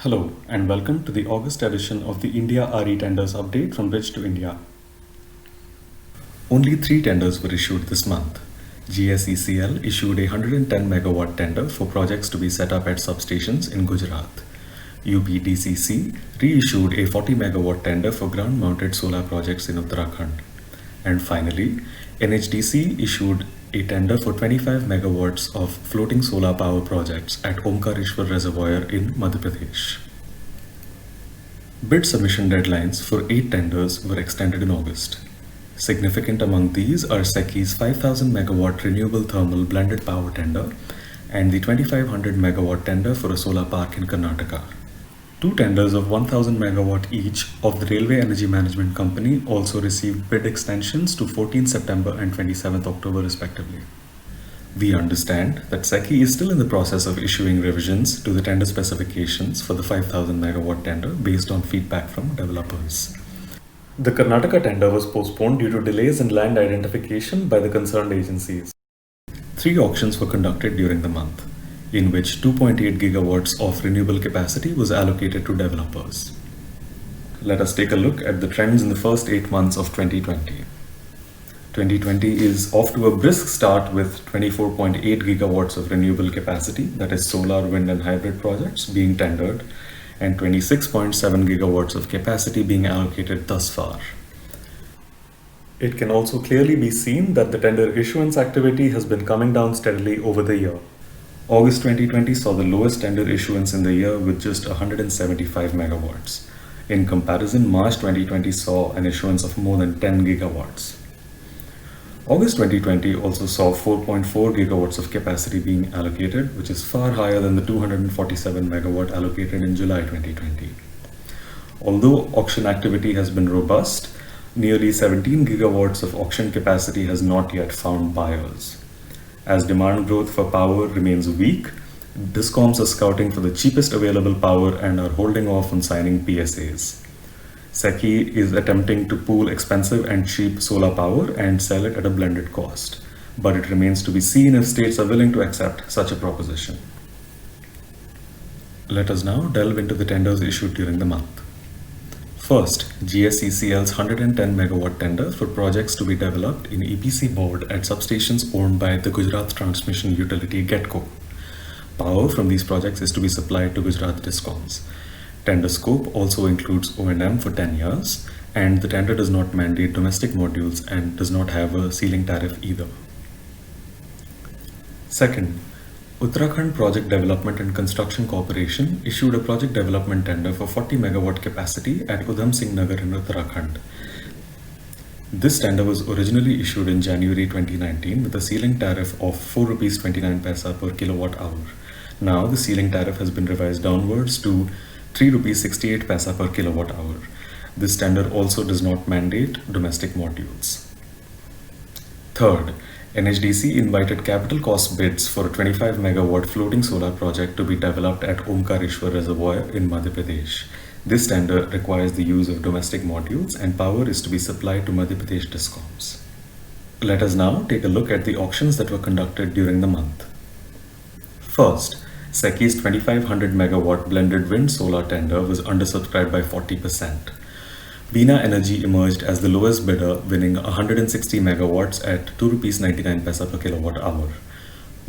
Hello and welcome to the August edition of the India RE tenders update from Bridge to India. Only 3 tenders were issued this month. GSECL issued a 110 megawatt tender for projects to be set up at substations in Gujarat. UPDCC reissued a 40 megawatt tender for ground mounted solar projects in Uttarakhand. And finally, NHDC issued a tender for 25 megawatts of floating solar power projects at Omkareshwar Reservoir in Madhya Pradesh. Bid submission deadlines for 8 tenders were extended in August. Significant among these are SECI's 5000 megawatt renewable thermal blended power tender and the 2500 megawatt tender for a solar park in Karnataka. 2 tenders of 1000 megawatt each of the Railway Energy Management Company also received bid extensions to 14 September and 27 October respectively. We understand that SECI is still in the process of issuing revisions to the tender specifications for the 5000 megawatt tender based on feedback from developers. The Karnataka tender was postponed due to delays in land identification by the concerned agencies. 3 auctions were conducted during the month, in which 2.8 gigawatts of renewable capacity was allocated to developers. Let us take a look at the trends in the first 8 months of 2020. 2020 is off to a brisk start with 24.8 gigawatts of renewable capacity, that is solar, wind and hybrid projects, being tendered, and 26.7 gigawatts of capacity being allocated thus far. It can also clearly be seen that the tender issuance activity has been coming down steadily over the year. August 2020 saw the lowest tender issuance in the year with just 175 megawatts. In comparison, March 2020 saw an issuance of more than 10 gigawatts. August 2020 also saw 4.4 gigawatts of capacity being allocated, which is far higher than the 247 megawatt allocated in July 2020. Although auction activity has been robust, nearly 17 gigawatts of auction capacity has not yet found buyers. As demand growth for power remains weak, DISCOMs are scouting for the cheapest available power and are holding off on signing PSAs. SECI is attempting to pool expensive and cheap solar power and sell it at a blended cost, but it remains to be seen if states are willing to accept such a proposition. Let us now delve into the tenders issued during the month. First, GSECL's 110 megawatt tender for projects to be developed in EPC mode at substations owned by the Gujarat transmission utility GETCO. Power from these projects is to be supplied to Gujarat DISCOMs. Tender scope also includes O&M for 10 years, and the tender does not mandate domestic modules and does not have a ceiling tariff either. Second, Uttarakhand Project Development and Construction Corporation issued a project development tender for 40 megawatt capacity at Udham Singh Nagar in Uttarakhand. This tender was originally issued in January 2019 with a ceiling tariff of 4 rupees 29 paisa per kilowatt hour. Now the ceiling tariff has been revised downwards to 3 rupees 68 paisa per kilowatt hour. This tender also does not mandate domestic modules. Third, NHDC invited capital cost bids for a 25 megawatt floating solar project to be developed at Omkareshwar Reservoir in Madhya Pradesh. This tender requires the use of domestic modules and power is to be supplied to Madhya Pradesh DISCOMs. Let us now take a look at the auctions that were conducted during the month. First, SECI's 2500 megawatt blended wind solar tender was undersubscribed by 40%. Veena Energy emerged as the lowest bidder, winning 160 megawatts at 2 rupees 99 paisa per kilowatt hour.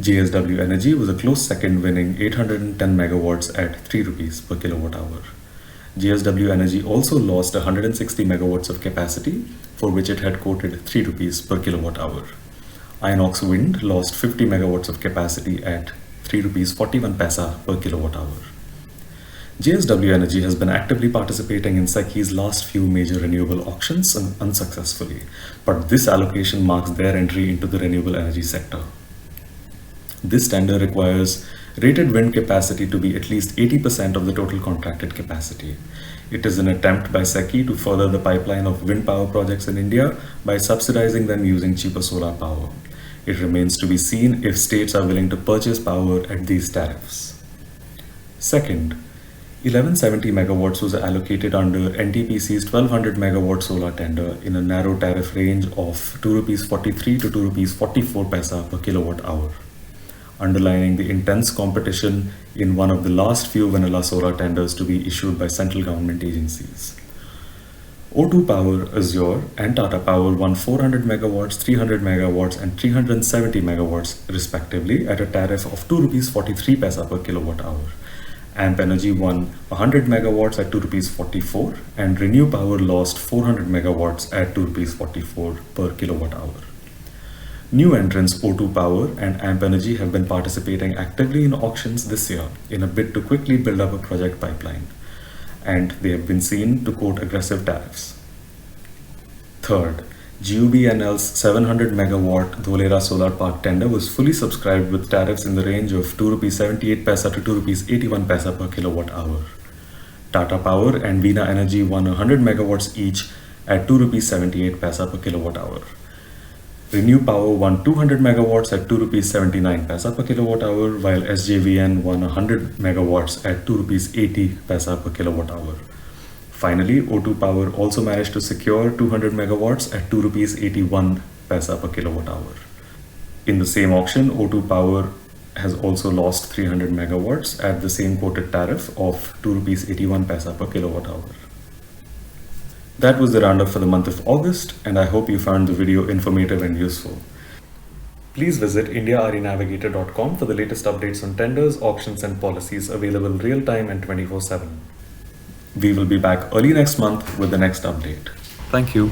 JSW Energy was a close second, winning 810 megawatts at 3 rupees per kilowatt hour. JSW Energy also lost 160 megawatts of capacity, for which it had quoted 3 rupees per kilowatt hour. Inox Wind lost 50 megawatts of capacity at 3 rupees 41 paisa per kilowatt hour. JSW Energy has been actively participating in SECI's last few major renewable auctions unsuccessfully, but this allocation marks their entry into the renewable energy sector. This tender requires rated wind capacity to be at least 80% of the total contracted capacity. It is an attempt by SECI to further the pipeline of wind power projects in India by subsidizing them using cheaper solar power. It remains to be seen if states are willing to purchase power at these tariffs. Second, 1170 megawatts was allocated under NTPC's 1200 megawatt solar tender in a narrow tariff range of 2 rupees 43 to 2 rupees 44 paisa per kilowatt hour. underlining the intense competition in one of the last few vanilla solar tenders to be issued by central government agencies. O2 Power, Azure, and Tata Power won 400 megawatts, 300 megawatts, and 370 megawatts, respectively, at a tariff of ₹2.43 per kilowatt hour. Amp Energy won 100 megawatts at ₹2.44, and Renew Power lost 400 megawatts at ₹2.44 per kilowatt hour. New entrants O2 Power and Amp Energy have been participating actively in auctions this year in a bid to quickly build up a project pipeline, and they have been seen to quote aggressive tariffs. Third, GUBNL's 700 megawatt Dholera solar park tender was fully subscribed with tariffs in the range of ₹2.78 to ₹2.81 per kilowatt hour. Tata Power and Veena Energy won 100 megawatts each at ₹2.78 per kilowatt hour. Renew Power won 200 megawatts at ₹2.79 per kilowatt hour, while SJVN won 100 megawatts at ₹2.80 per kilowatt hour. Finally, O2 Power also managed to secure 200 megawatts at ₹2.81 per kilowatt hour. In the same auction, O2 Power has also lost 300 megawatts at the same quoted tariff of ₹2.81 per kilowatt hour. That was the roundup for the month of August, and I hope you found the video informative and useful. Please visit indiarenavigator.com for the latest updates on tenders, auctions, and policies available real-time and 24/7. We will be back early next month with the next update. Thank you.